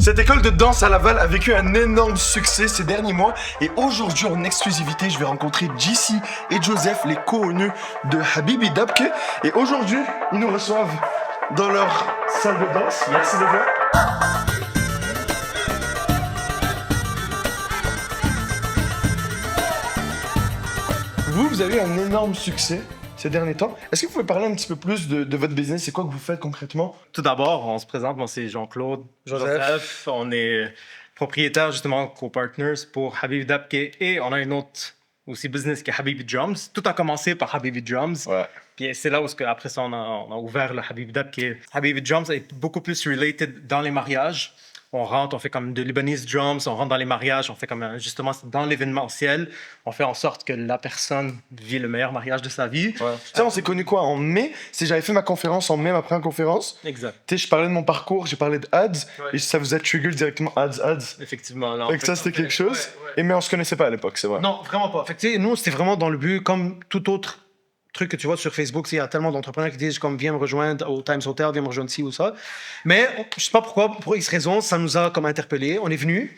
Cette école de danse à Laval a vécu un énorme succès ces derniers mois et aujourd'hui en exclusivité je vais rencontrer JC et Joseph, les co-owners de Habibi Dabke, et aujourd'hui ils nous reçoivent dans leur salle de danse. Merci les gars. Vous avez eu un énorme succès ces derniers temps. Est-ce que vous pouvez parler un petit peu plus de votre business? C'est quoi que vous faites concrètement? Tout d'abord, on se présente, moi c'est Jean-Claude Joseph. On est propriétaire justement co-partners pour Habibi Dabke et on a une autre aussi business qui est Habibi Drums. Tout a commencé par Habibi Drums. Ouais. Puis c'est là où après ça on a ouvert le Habibi Dabke. Habibi Drums est beaucoup plus related dans les mariages. On rentre, on fait comme de Lebanese drums, on rentre dans les mariages, on fait comme justement dans l'événementiel, on fait en sorte que la personne vit le meilleur mariage de sa vie. Ouais. Ça, on s'est connus quoi en mai? J'avais fait ma conférence en mai, ma première conférence. Exact. Tu sais, je parlais de mon parcours, j'ai parlé de ads, et ça vous a trigger directement ads. Effectivement. Là, Et que ça, c'était quelque chose. Ouais. Mais on se connaissait pas à l'époque, c'est vrai. Non, vraiment pas. Fait que, nous, c'était vraiment dans le but, comme tout autre truc que tu vois sur Facebook, il y a tellement d'entrepreneurs qui disent comme viens me rejoindre au Times Hotel, viens me rejoindre ci ou ça. Mais je sais pas pourquoi, pour X raison, ça nous a comme interpellés. On est venus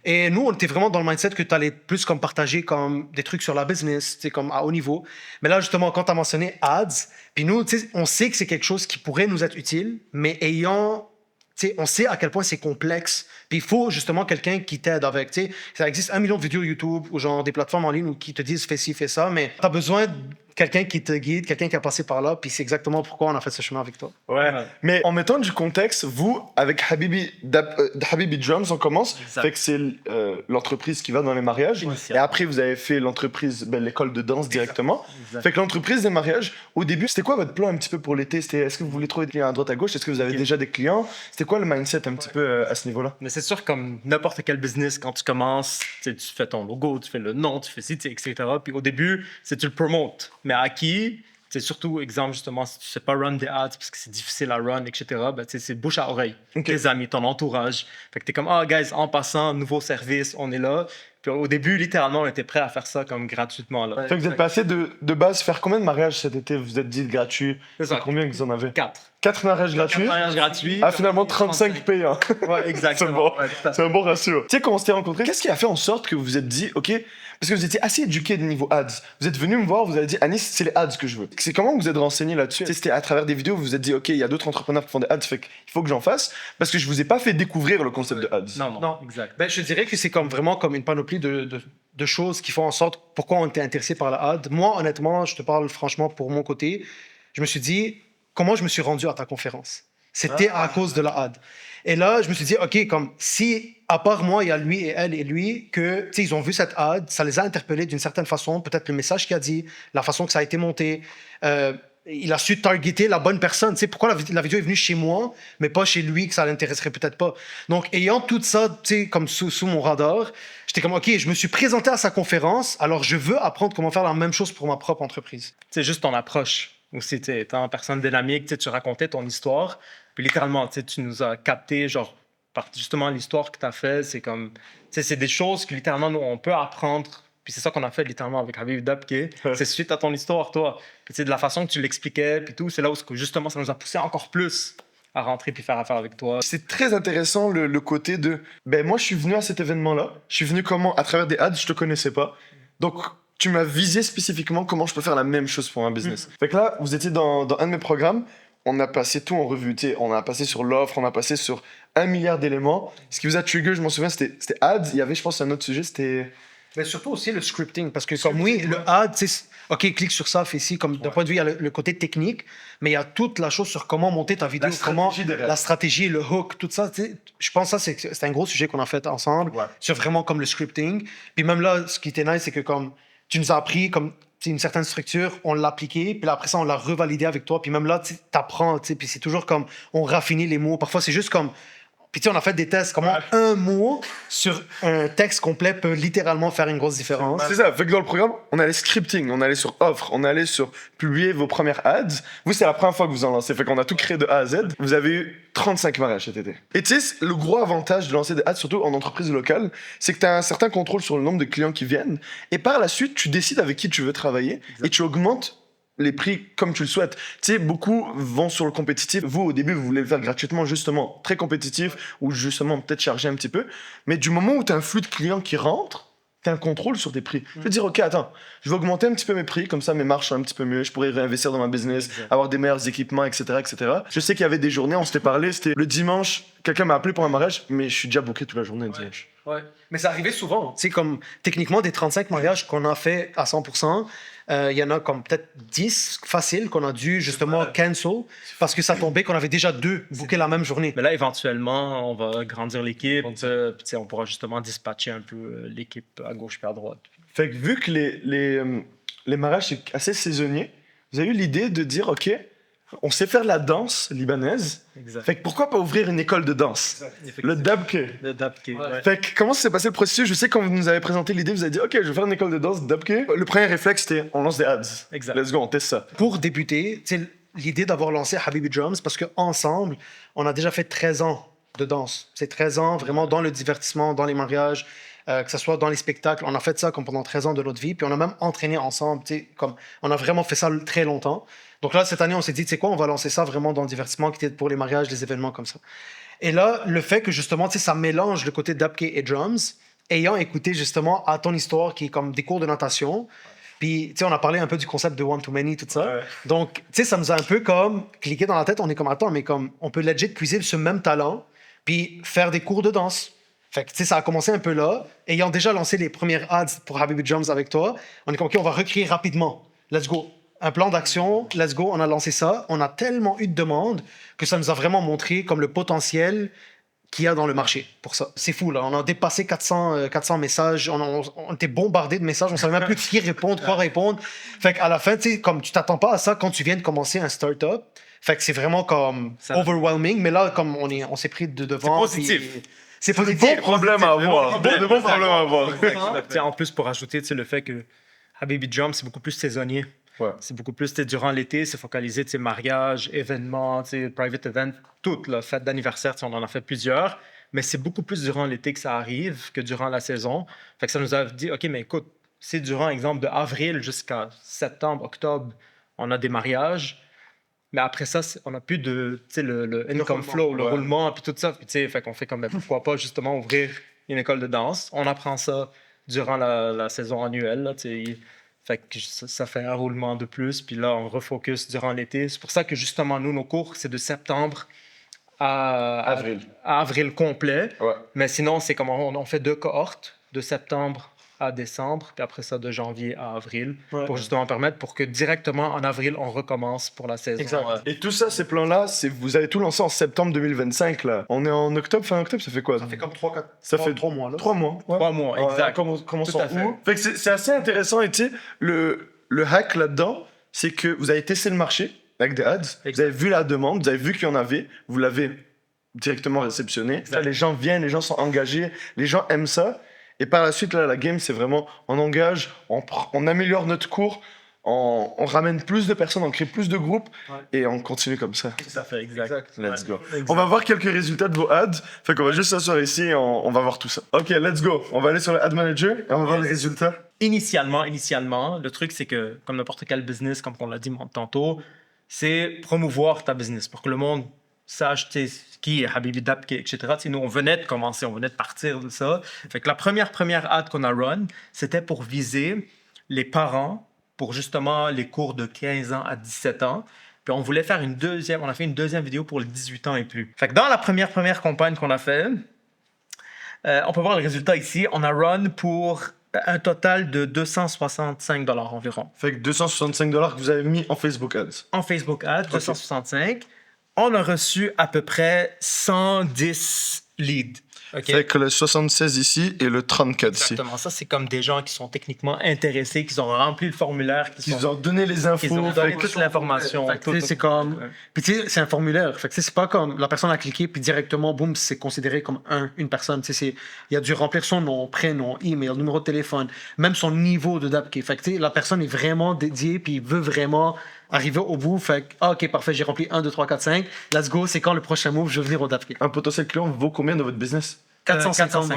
et nous, on était vraiment dans le mindset que tu allais plus comme partager comme des trucs sur la business, comme à haut niveau. Mais là, justement, quand tu as mentionné ads, puis nous, on sait que c'est quelque chose qui pourrait nous être utile, mais on sait à quel point c'est complexe. Puis il faut justement quelqu'un qui t'aide avec. Ça existe 1 million de vidéos YouTube ou genre des plateformes en ligne qui te disent fais ci, fais ça, mais tu as besoin de quelqu'un qui te guide, quelqu'un qui a passé par là, puis c'est exactement pourquoi on a fait ce chemin avec toi. Ouais. Mais en mettant du contexte, vous, avec Habibi Drums, on commence. Exact. Fait que c'est l'entreprise qui va dans les mariages. Et après, vous avez fait l'entreprise, l'école de danse directement. Exact. Fait que l'entreprise des mariages, au début, c'était quoi votre plan un petit peu pour l'été? Est-ce que vous voulez trouver des clients à droite à gauche? Est-ce que vous avez déjà des clients? C'était quoi le mindset un petit peu à ce niveau-là? Mais c'est sûr, comme n'importe quel business, quand tu commences, tu fais ton logo, tu fais le nom, tu fais ci, etc. Puis au début, tu le promotes. Mais à qui? C'est surtout, exemple, justement, si tu sais pas run des ads parce que c'est difficile à run, etc., ben, c'est bouche à oreille. Okay. Tes amis, ton entourage. Fait que t'es comme, guys, en passant, nouveau service, on est là. Puis au début, littéralement, on était prêt à faire ça comme gratuitement. Là. Fait que vous êtes passé de base faire combien de mariages cet été? Vous êtes dit gratuit. C'est combien que vous en avez? 4. 4 mariages gratuits? 4 mariages gratuits. Ah, finalement, 35 payants. Ouais, exactement. C'est bon. Ouais, C'est un bon ratio. Tu sais, quand on s'était rencontrés, qu'est-ce qui a fait en sorte que vous vous êtes dit, OK, parce que vous étiez assez éduqué de niveau ads. Vous êtes venu me voir, vous avez dit, Anis, c'est les ads que je veux. C'est comment vous êtes renseigné là-dessus? C'était à travers des vidéos, vous vous êtes dit, OK, il y a d'autres entrepreneurs qui font des ads, fait qu'il faut que j'en fasse, parce que je vous ai pas fait découvrir le concept de ads. Non, exact. Ben, je dirais que c'est vraiment comme une panoplie de choses qui font en sorte pourquoi on était intéressé par la ad. Moi, honnêtement, je te parle franchement pour mon côté, je me suis dit, comment je me suis rendu à ta conférence? C'était à cause de la ad. Et là, je me suis dit, OK, comme si, à part moi, il y a lui et elle et lui, que, ils ont vu cette ad, ça les a interpellés d'une certaine façon, peut-être le message qu'il a dit, la façon que ça a été monté, il a su targeter la bonne personne. Tu sais, pourquoi la vidéo est venue chez moi, mais pas chez lui, que ça l'intéresserait peut-être pas. Donc, ayant tout ça, tu sais, comme sous mon radar, j'étais comme, OK, je me suis présenté à sa conférence, alors je veux apprendre comment faire la même chose pour ma propre entreprise. C'est juste ton approche. Aussi, étant personne dynamique, tu racontais ton histoire, puis littéralement, tu nous as capté, genre, par justement l'histoire que tu as fait, c'est comme, c'est des choses que littéralement, nous, on peut apprendre, puis c'est ça qu'on a fait littéralement avec Habibi Dabke, c'est suite à ton histoire, toi. Puis de la façon que tu l'expliquais, puis tout, c'est là où justement, ça nous a poussé encore plus à rentrer puis faire affaire avec toi. C'est très intéressant le côté de, moi, je suis venu à cet événement-là, je suis venu comment? À travers des ads, je te connaissais pas. Donc, tu m'as visé spécifiquement comment je peux faire la même chose pour un business. Fait que là, vous étiez dans un de mes programmes, on a passé tout en revue, on a passé sur l'offre, on a passé sur 1 milliard d'éléments. Ce qui vous a trigger, je m'en souviens, c'était ads. Il y avait, je pense, un autre sujet, c'était... Mais surtout aussi le scripting, parce que comme oui, le ad, OK, clique sur ça, fais ci, comme d'un point de vue, il y a le côté technique, mais il y a toute la chose sur comment monter ta vidéo, la stratégie, le hook, tout ça. Je pense que ça, c'est un gros sujet qu'on a fait ensemble, sur vraiment comme le scripting. Puis même là, ce qui était nice, c'est que comme tu nous as appris comme une certaine structure, on l'a appliquée, puis là, après ça, on l'a revalidé avec toi, puis même là, tu apprends, puis c'est toujours comme, on raffinit les mots. Parfois, c'est juste comme, puis tu sais, on a fait des tests, comment un mot sur un texte complet peut littéralement faire une grosse différence. C'est ça, fait que dans le programme, on allait scripting, on allait sur offre, on allait sur publier vos premières ads. Vous, c'est la première fois que vous en lancez, fait qu'on a tout créé de A à Z. Vous avez eu 35 mariages cet été. Et tu sais, le gros avantage de lancer des ads, surtout en entreprise locale, c'est que tu as un certain contrôle sur le nombre de clients qui viennent, et par la suite, tu décides avec qui tu veux travailler, et tu augmentes les prix comme tu le souhaites. Tu sais, beaucoup vont sur le compétitif. Vous, au début, vous voulez le faire gratuitement, justement, très compétitif, ou justement peut-être charger un petit peu. Mais du moment où tu as un flux de clients qui rentre, tu as un contrôle sur tes prix. Tu peux dire, OK, attends, je vais augmenter un petit peu mes prix, comme ça mes marges sont un petit peu mieux, je pourrais réinvestir dans ma business, avoir des meilleurs équipements, etc., etc. Je sais qu'il y avait des journées, on s'était parlé, c'était le dimanche, quelqu'un m'a appelé pour un mariage, mais je suis déjà booké toute la journée le dimanche. Ouais. Mais ça arrivait souvent. Tu sais, comme techniquement, des 35 mariages qu'on a fait à 100%, il y en a comme peut-être 10 faciles qu'on a dû justement cancel parce que ça tombait qu'on avait déjà 2 bookés la même journée. Mais là, éventuellement, on va grandir l'équipe. Puis, tu sais, on pourra justement dispatcher un peu l'équipe à gauche puis à droite. Fait que vu que les mariages, c'est assez saisonnier, vous avez eu l'idée de dire, OK, on sait faire la danse libanaise, Exact. fait que pourquoi pas ouvrir une école de danse? Le dabke. Le Dabke. Ouais. Fait que comment s'est passé le processus? Je sais quand vous nous avez présenté l'idée, vous avez dit, OK, je vais faire une école de danse dabke. Le premier réflexe, c'était, on lance des ads. Exact. Let's go, on teste ça. Pour débuter, tu sais, l'idée d'avoir lancé Habibi Drums, parce qu'ensemble, on a déjà fait 13 ans de danse. C'est 13 ans vraiment dans le divertissement, dans les mariages, que ce soit dans les spectacles. On a fait ça comme pendant 13 ans de notre vie, puis on a même entraîné ensemble, tu sais, comme on a vraiment fait ça très longtemps. Donc là, cette année, on s'est dit, tu sais quoi, on va lancer ça vraiment dans le divertissement qui était pour les mariages, les événements comme ça. Et là, le fait que justement, tu sais, ça mélange le côté dabke et drums, ayant écouté justement à ton histoire qui est comme des cours de natation. Puis, tu sais, on a parlé un peu du concept de one to many, tout ça. Ouais. Donc, tu sais, ça nous a un peu comme cliqué dans la tête. On est comme, attends, mais comme, on peut legit puiser ce même talent, puis faire des cours de danse. Fait que, tu sais, ça a commencé un peu là. Ayant déjà lancé les premières ads pour Habibi Drums avec toi, on est comme, OK, on va recréer rapidement. Let's go. Un plan d'action, let's go. On a lancé ça. On a tellement eu de demandes que ça nous a vraiment montré comme le potentiel qu'il y a dans le marché pour ça. C'est fou, là. On a dépassé 400 messages. On était bombardé de messages. On savait même plus qui répondre, quoi répondre. Fait qu'à la fin, tu sais, comme tu t'attends pas à ça quand tu viens de commencer un start-up. Fait que c'est vraiment comme Ça- overwhelming. Mais là, comme on s'est pris de devant. C'est positif. puis- C'est positif. Bon problème à avoir. De bons problèmes à avoir. Tu sais, en plus, pour ajouter tu sais, le fait que Habibi Jump, c'est beaucoup plus saisonnier. Ouais. C'est beaucoup plus, tu sais, durant l'été, c'est focalisé, tu sais, mariage, événements, tu sais, private event, toutes, là, fête d'anniversaire, tu sais, on en a fait plusieurs, mais c'est beaucoup plus durant l'été que ça arrive que durant la saison. Fait que ça nous a dit, OK, mais écoute, c'est durant, exemple, de avril jusqu'à septembre, octobre, on a des mariages, mais après ça, on n'a plus de, tu sais, le income roulement, flow, le ouais. roulement, puis tout ça. Puis, tu sais, fait qu'on fait comme, ben, pourquoi pas, justement, ouvrir une école de danse. On apprend ça durant la saison annuelle, là, tu sais. Fait que ça fait un roulement de plus, puis là, on refocus durant l'été. C'est pour ça que, justement, nous, nos cours, c'est de septembre à avril complet. Ouais. Mais sinon, c'est comme on fait 2 cohortes, de septembre à décembre, puis après ça, de janvier à avril, Ouais. pour justement permettre pour que directement en avril, on recommence pour la saison. Exact. Et tout ça, ces plans-là, vous avez tout lancé en septembre 2025, là. On est en octobre, fin octobre, ça fait quoi? Ça fait comme 3 Ça fait 3 mois, là. 3 mois. Ouais. 3 mois, Ouais, exact. Commençons Tout à fait. où? Fait que c'est assez intéressant. Et tu sais, le hack là-dedans, c'est que vous avez testé le marché avec des ads. Vous avez vu la demande, vous avez vu qu'il y en avait, vous l'avez directement réceptionné. Là, les gens viennent, les gens sont engagés, les gens aiment ça. Et par la suite, là, la game, c'est vraiment on engage, on améliore notre cours, on ramène plus de personnes, on crée plus de groupes et on continue comme ça. Tout à fait, exact. Let's go. Exact. On va voir quelques résultats de vos ads. Fait qu'on va juste s'asseoir ici et on va voir tout ça. Ok, let's go. On va aller sur le Ad Manager et on va voir les résultats. Initialement, le truc, c'est que, comme n'importe quel business, comme on l'a dit tantôt, c'est promouvoir ta business pour que le monde sache tu sais, qui est Habibi Dabke, etc. Tu sais, nous, on venait de commencer, on venait de partir de ça. Fait que la première ad qu'on a run, c'était pour viser les parents pour justement les cours de 15 ans à 17 ans. Puis on voulait faire on a fait une deuxième vidéo pour les 18 ans et plus. Fait que dans la première campagne qu'on a fait, on peut voir le résultat ici. On a run pour un total de 265 $ environ. Fait que 265 $ que vous avez mis en Facebook Ads. En Facebook Ads, 265. On a reçu à peu près 110 leads. OK? Fait que le 76 ici et le 34 ici. Exactement. Ça, c'est comme des gens qui sont techniquement intéressés, qui ont rempli le formulaire, Ils vous ont donné les infos. qui ont fait donné que- toute l'information. Fait que, tu sais, c'est comme. Puis tu sais, c'est un formulaire. Fait que tu sais, c'est pas comme la personne a cliqué puis directement, boum, c'est considéré comme une personne. Tu sais, il a dû remplir son nom, prénom, email, numéro de téléphone, même son niveau de Dabke. Fait que tu sais, la personne est vraiment dédiée puis veut vraiment arriver au bout. Fait que, ok, parfait, j'ai rempli 1, 2, 3, 4, 5. Let's go, c'est quand le prochain move, je vais venir au Dabke. Un potentiel client vaut combien dans votre business? 450 $.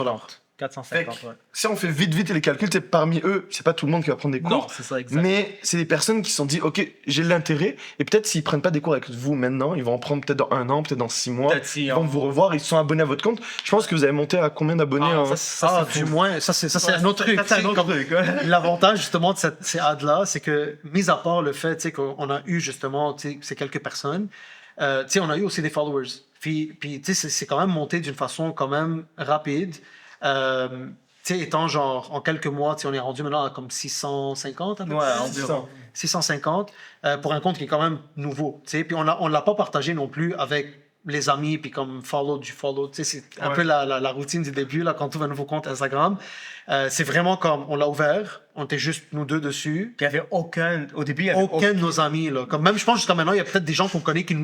450, Fait que, ouais. Si on fait vite les calculs, parmi eux, c'est pas tout le monde qui va prendre des cours. Non, c'est ça, exact. Mais c'est des personnes qui se sont dit, ok, j'ai l'intérêt, et peut-être s'ils prennent pas des cours avec vous maintenant, ils vont en prendre peut-être dans 1 an, peut-être dans 6 mois, Peut-être si ils on- vont vous revoir, ils se sont abonnés à votre compte. Je pense que vous avez monté à combien d'abonnés Ah, en... ça, c'est Du fou. moins, ça c'est Ouais, un autre truc. Ça, c'est un tu sais, autre comme- truc, ouais. L'avantage justement de ces ads-là, c'est que, mis à part le fait tu sais, qu'on a eu justement tu sais, ces quelques personnes, tu sais, on a eu aussi des followers. Puis tu sais, c'est quand même monté d'une façon quand même rapide. Tu sais, étant genre en quelques mois, tu sais, on est rendu maintenant à comme 650 à peu Ouais, près. environ. 650 pour un compte qui est quand même nouveau. Tu sais, puis on l'a pas partagé non plus avec les amis, puis comme follow du follow. Tu sais, c'est un Ouais. peu la routine du début, là, quand tu ouvres un nouveau compte Instagram. C'est vraiment comme, on l'a ouvert, on était juste nous deux dessus. Puis il y avait aucun... Au début, il y avait Aucun de nos amis, là. Comme même, je pense jusqu'à maintenant, il y a peut-être des gens qu'on connaît qui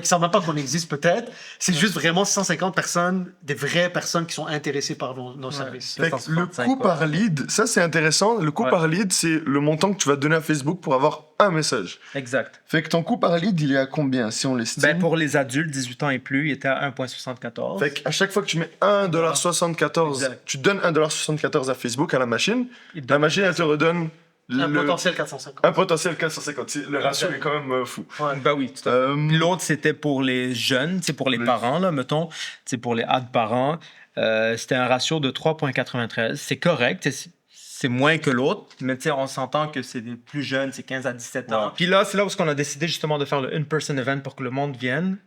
savent même pas qu'on existe, peut-être. C'est juste vraiment 150 personnes, des vraies personnes qui sont intéressées par nos services. Fait que le 265, coût quoi. par lead, ça c'est intéressant. Le coût Ouais. par lead, c'est le montant que tu vas donner à Facebook pour avoir un message. Exact. Fait que ton coût par lead, il est à combien si on l'estime? Ben, pour les adultes, 18 ans et plus, il était à 1,74. Fait qu'à chaque fois que tu mets 1,74$, Exact. tu donnes 1,74$ à Facebook, à la machine, Il la machine elle te redonne Un le- potentiel 450. un potentiel 450. Le ratio est quand même fou. Ben oui, tout à fait. Puis l'autre, c'était pour les jeunes, c'est pour les Oui. parents, là, mettons. C'est pour les ads parents. C'était un ratio de 3,93. C'est correct. C'est moins que l'autre, mais tu sais, on s'entend que c'est des plus jeunes, c'est 15 à 17 ans. Ouais. Puis là, c'est là où on a décidé justement de faire le in-person event pour que le monde vienne.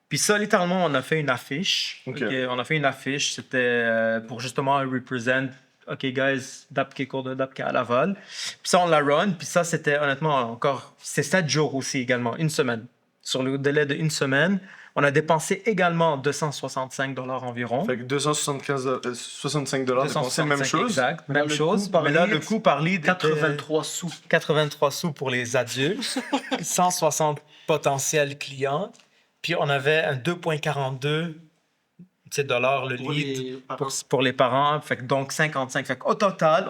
Puis ça, littéralement, on a fait une affiche. Ok. Ok, on a fait une affiche, c'était pour justement represent, OK, guys, Dapke, cours de Dapke à Laval. Puis ça, on l'a run. Puis ça, c'était honnêtement encore, c'est 7 jours aussi également, une semaine. Sur le délai de une semaine, on a dépensé également 265 $ environ. Fait que 65$ dépensés, même 265, chose. Exact, Mais là, même le chose. coût par Mais là, lead, le coût par lead était 83 sous. 83 sous pour les adultes, 160 potentiels clients. Puis on avait un 2,42 $ le Pour lead les parents. pour les parents. Fait que donc 55. Fait qu'au total,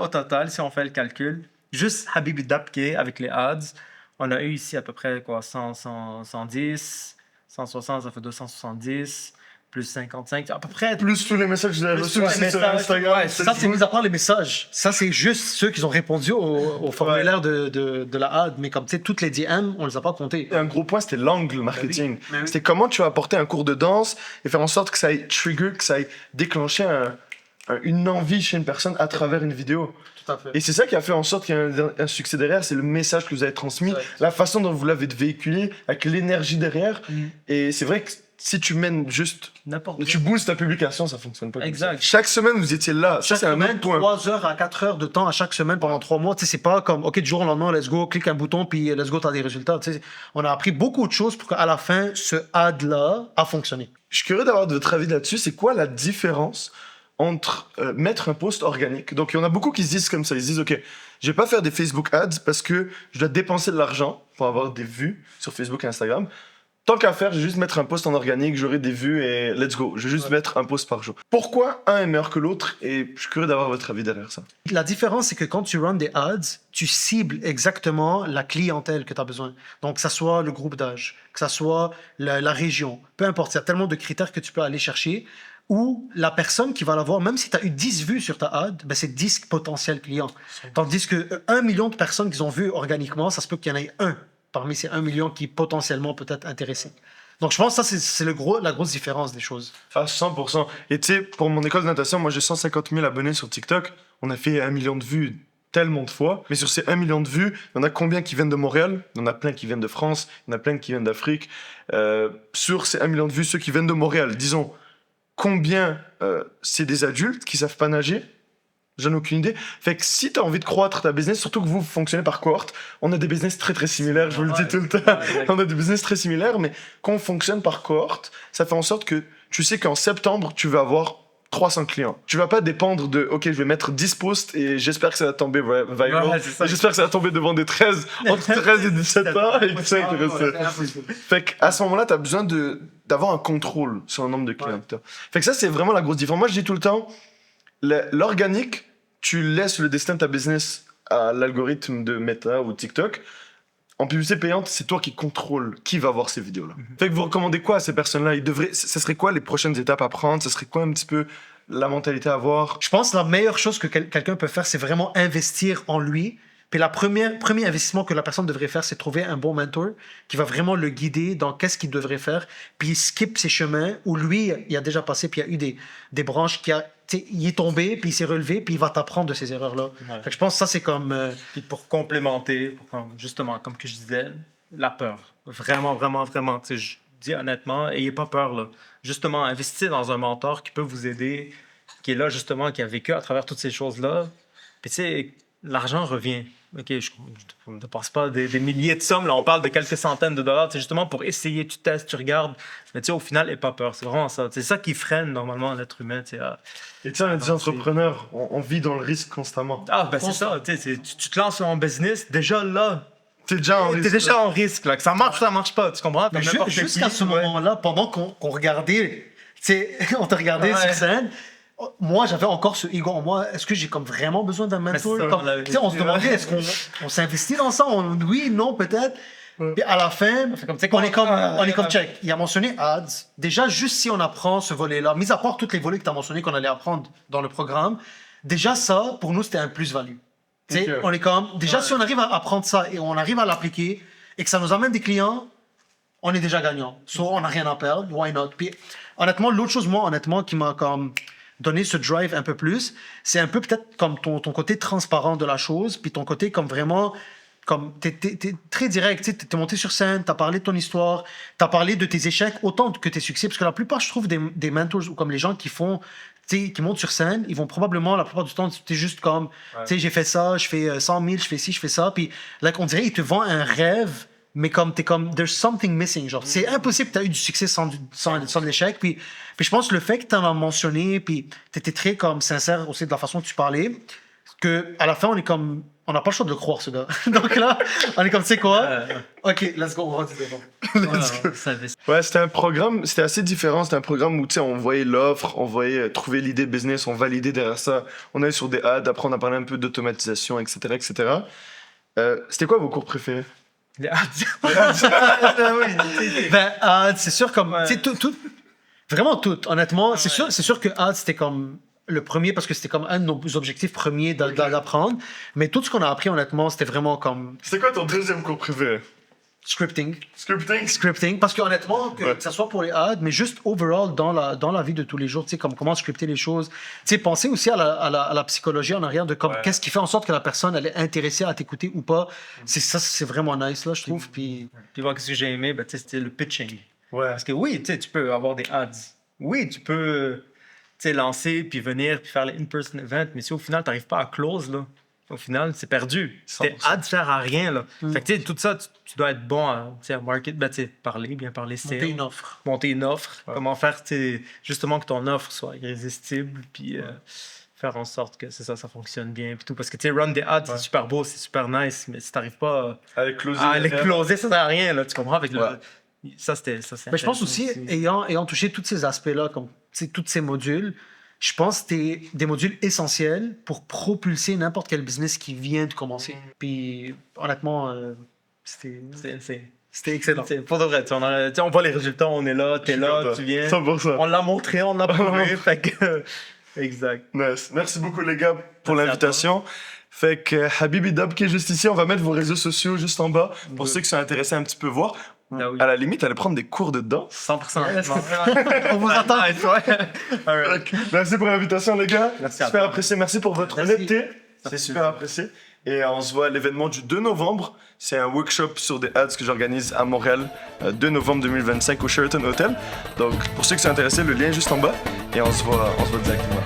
si on fait le calcul, juste Habibi Dapke avec les ads, on a eu ici à peu près quoi, 110, 160, ça fait 270, plus 55, à peu près. Plus tous les messages que vous avez reçus tous aussi les sur messages, Instagram. ouais, Ça, c'est mis à part les messages. Ça, c'est juste ceux qui ont répondu au formulaire de la ad. Mais comme tu sais, toutes les DM, on les a pas comptés. Et un gros point, c'était l'angle marketing. Ben oui. C'était comment tu vas apporter un cours de danse et faire en sorte que ça aille trigger, que ça aille déclencher une envie chez une personne à travers une vidéo. Tout à fait. Et c'est ça qui a fait en sorte qu'il y a un succès derrière, c'est le message que vous avez transmis, Exact. la façon dont vous l'avez véhiculé, avec l'énergie derrière. Mm. Et c'est vrai que si tu mènes juste, N'importe tu boostes ta publication, ça fonctionne pas. comme Exact. ça. Chaque semaine, vous étiez là. Ça, Chaque c'est un semaine, autre point. 3 heures à 4 heures de temps à chaque semaine pendant 3 mois. Tu sais, c'est pas comme, OK, du jour au lendemain, let's go, clique un bouton, puis let's go, t'as des résultats. Tu sais, on a appris beaucoup de choses pour qu'à la fin, ce ad-là a fonctionné. Je suis curieux d'avoir votre avis là-dessus. C'est quoi la différence entre mettre un post organique? Donc, il y en a beaucoup qui se disent comme ça. Ils se disent, OK, je vais pas faire des Facebook ads parce que je dois dépenser de l'argent pour avoir des vues sur Facebook et Instagram. Tant qu'à faire, je vais juste mettre un post en organique, j'aurai des vues et let's go. Je vais juste mettre un post par jour. Pourquoi un est meilleur que l'autre? Et je suis curieux d'avoir votre avis derrière ça. La différence, c'est que quand tu run des ads, tu cibles exactement la clientèle que tu as besoin. Donc, que ça soit le groupe d'âge, que ça soit la région, peu importe, il y a tellement de critères que tu peux aller chercher. Ou la personne qui va l'avoir, même si tu as eu 10 vues sur ta ad, ben c'est 10 potentiels clients. Tandis que 1 million de personnes qui ont vu organiquement, ça se peut qu'il y en ait un parmi ces 1 million qui potentiellement peut être intéressé. Donc, je pense que ça, c'est la grosse différence des choses. À 100%. Et tu sais, pour mon école de natation, moi j'ai 150 000 abonnés sur TikTok. On a fait 1 million de vues tellement de fois. Mais sur ces 1 million de vues, il y en a combien qui viennent de Montréal? Il y en a plein qui viennent de France. Il y en a plein qui viennent d'Afrique. Sur ces 1 million de vues, ceux qui viennent de Montréal, disons, combien c'est des adultes qui savent pas nager? J'en ai aucune idée. Fait que si tu as envie de croître ta business, surtout que vous fonctionnez par cohorte, on a des business très très similaires, je vous le dis tout le temps. On a des business très similaires, mais quand on fonctionne par cohorte, ça fait en sorte que tu sais qu'en septembre, tu vas avoir 300 clients. Tu vas pas dépendre de, OK, je vais mettre 10 posts et j'espère que ça va tomber viral. Ouais, c'est ça. J'espère que ça va tomber devant des 13, entre 13 et 17 ans et que ça intéresse. Fait qu'à ce moment-là, tu as besoin d'avoir un contrôle sur le nombre de clients. que t'as. Fait que ça, c'est vraiment la grosse différence. Moi, je dis tout le temps, l'organique, tu laisses le destin de ta business à l'algorithme de Meta ou TikTok. En publicité payante, c'est toi qui contrôle qui va voir ces vidéos-là. Fait que vous recommandez quoi à ces personnes-là? Ça serait quoi les prochaines étapes à prendre? Ça serait quoi un petit peu la mentalité à avoir. Je pense que la meilleure chose que quelqu'un peut faire, c'est vraiment investir en lui. Puis premier investissement que la personne devrait faire, c'est trouver un bon mentor qui va vraiment le guider dans qu'est-ce qu'il devrait faire. Puis il skip ses chemins où lui, il a déjà passé, puis il y a eu des branches il est tombé, puis il s'est relevé, puis il va t'apprendre de ces erreurs-là. Ouais. Fait que je pense que ça, c'est comme... Puis pour complémenter, justement, comme que je disais, la peur. Vraiment, vraiment, vraiment. Tu sais, je dis honnêtement, ayez pas peur, là. Justement, investissez dans un mentor qui peut vous aider, qui est là, justement, qui a vécu à travers toutes ces choses-là. Puis tu sais, l'argent revient. OK, je ne dépense pas des milliers de sommes. Là, on parle de quelques centaines de dollars. C'est justement pour essayer, tu testes, tu regardes. Mais tu sais, au final, n'aie pas peur. C'est vraiment ça. C'est ça qui freine normalement l'être humain. Tu sais, Et tu sais, on est des entrepreneurs, on vit dans le risque constamment. Ah, ben c'est ça. Tu sais, tu te lances en business, déjà là, T'es déjà en risque. t'es déjà en risque. Là, que ça marche ou ça marche pas. Tu comprends? Mais Comme n'importe jusqu'à qui, ce ouais. moment-là, pendant qu'on regardait, tu sais, on te regardait Ouais. sur scène, moi, j'avais encore ce ego en moi. Est-ce que j'ai comme vraiment besoin d'un mentor? c'est ça, Comme, tu sais, on se demandait, est-ce qu'on s'investit dans ça? Oui, non, peut-être. Puis à la fin, comme, tu sais, on est comme ouais. check. Il a mentionné ads. Déjà, juste si on apprend ce volet-là, mis à part tous les volets que tu as mentionnés qu'on allait apprendre dans le programme, déjà ça, pour nous, c'était un plus-value. Tu sais, Ok. on est comme, déjà, Ouais. si on arrive à apprendre ça et on arrive à l'appliquer et que ça nous amène des clients, on est déjà gagnant. So, on n'a rien à perdre, why not? Puis, honnêtement, l'autre chose, moi, honnêtement, qui m'a comme donné ce drive un peu plus, c'est un peu peut-être comme ton côté transparent de la chose, puis ton côté comme vraiment, comme t'es très direct, tu sais, t'es monté sur scène, t'as parlé de ton histoire, t'as parlé de tes échecs autant que tes succès, parce que la plupart, je trouve, des mentors ou comme les gens qui font, tu sais, qui montent sur scène, ils vont probablement, la plupart du temps, t'es juste comme, tu sais, j'ai fait ça, je fais 100 000, je fais ci, je fais ça, puis là, on dirait, ils te vendent un rêve, mais comme t'es comme there's something missing, genre c'est impossible que t'as eu du succès sans de l'échec, puis je pense que le fait que t'en as mentionné, puis t'étais très comme sincère aussi de la façon que tu parlais, que à la fin on est comme on n'a pas le choix de le croire ce gars. Donc là on est comme tu sais quoi, ok let's go, on va dire devant. Ouais, c'était un programme, c'était assez différent. C'était un programme où, tu sais, on voyait l'offre, on voyait trouver l'idée business, on validait derrière ça. On allait sur des ads, après on a parlé un peu d'automatisation, etc., etc. C'était quoi vos cours préférés? Ben ads, c'est sûr comme Ouais. tu sais tout vraiment tout honnêtement, c'est sûr que ads c'était comme le premier parce que c'était comme un de nos objectifs premiers d'apprendre, mais tout ce qu'on a appris honnêtement c'était vraiment comme C'était quoi ton deuxième cours préféré? scripting Scripting? parce que honnêtement que, Ouais. que ça soit pour les ads mais juste overall dans la vie de tous les jours, tu sais comme comment scripter les choses, tu sais penser aussi à la psychologie en arrière de comme Ouais. qu'est-ce qui fait en sorte que la personne elle est intéressée à t'écouter ou pas, c'est vraiment nice là je trouve, puis Puis voir ce que j'ai aimé, ben, tu sais, c'était le pitching. Ouais. Parce que oui, tu sais, tu peux avoir des ads. Oui, tu peux tu sais, lancer, puis venir, puis faire les in-person events, mais si au final, tu n'arrives pas à close, là, au final, c'est perdu. Tes 100%. ads servent à rien. Là. Fait que tu sais, tout ça, tu dois être bon à, tu sais, à market, ben, tu sais, parler, bien parler, sales, monter une offre. monter une offre, Ouais. comment faire, tu sais, justement, que ton offre soit irrésistible, puis faire en sorte que c'est ça, ça fonctionne bien, puis tout. Parce que, tu sais, run des ads, Ouais. c'est super beau, c'est super nice, mais si tu n'arrives pas Avec closer. à les closer, ça sert à rien, là, tu comprends? Avec le- Ouais. ça, c'est Mais je pense intéressant aussi, ayant touché tous ces aspects-là, comme tu sais, tous ces modules, je pense que c'est des modules essentiels pour propulser n'importe quel business qui vient de commencer. Puis honnêtement, c'était excellent. C'est pour de vrai, tu sais, tu sais, on voit les résultats, on est là, t'es là, tu viens. 100%. On l'a montré, on l'a prouvé, fait que... Exact. Nice. Merci beaucoup, les gars, pour Merci à l'invitation. Fait que Habibi Dab qui est juste ici, on va mettre vos réseaux sociaux juste en bas pour ceux qui sont intéressés à un petit peu voir. Ah oui. À la limite, allez prendre des cours de danse. 100%. On vous attend. Nice, ouais. All right. Merci pour l'invitation, les gars. Merci à Super toi. apprécié. Merci pour votre Merci. honnêteté. C'est Merci. super apprécié. Et on se voit à l'événement du 2 novembre. C'est un workshop sur des ads que j'organise à Montréal, 2 novembre 2025 au Sheraton Hotel. Donc, pour ceux qui sont intéressés, le lien est juste en bas. Et on se voit directement.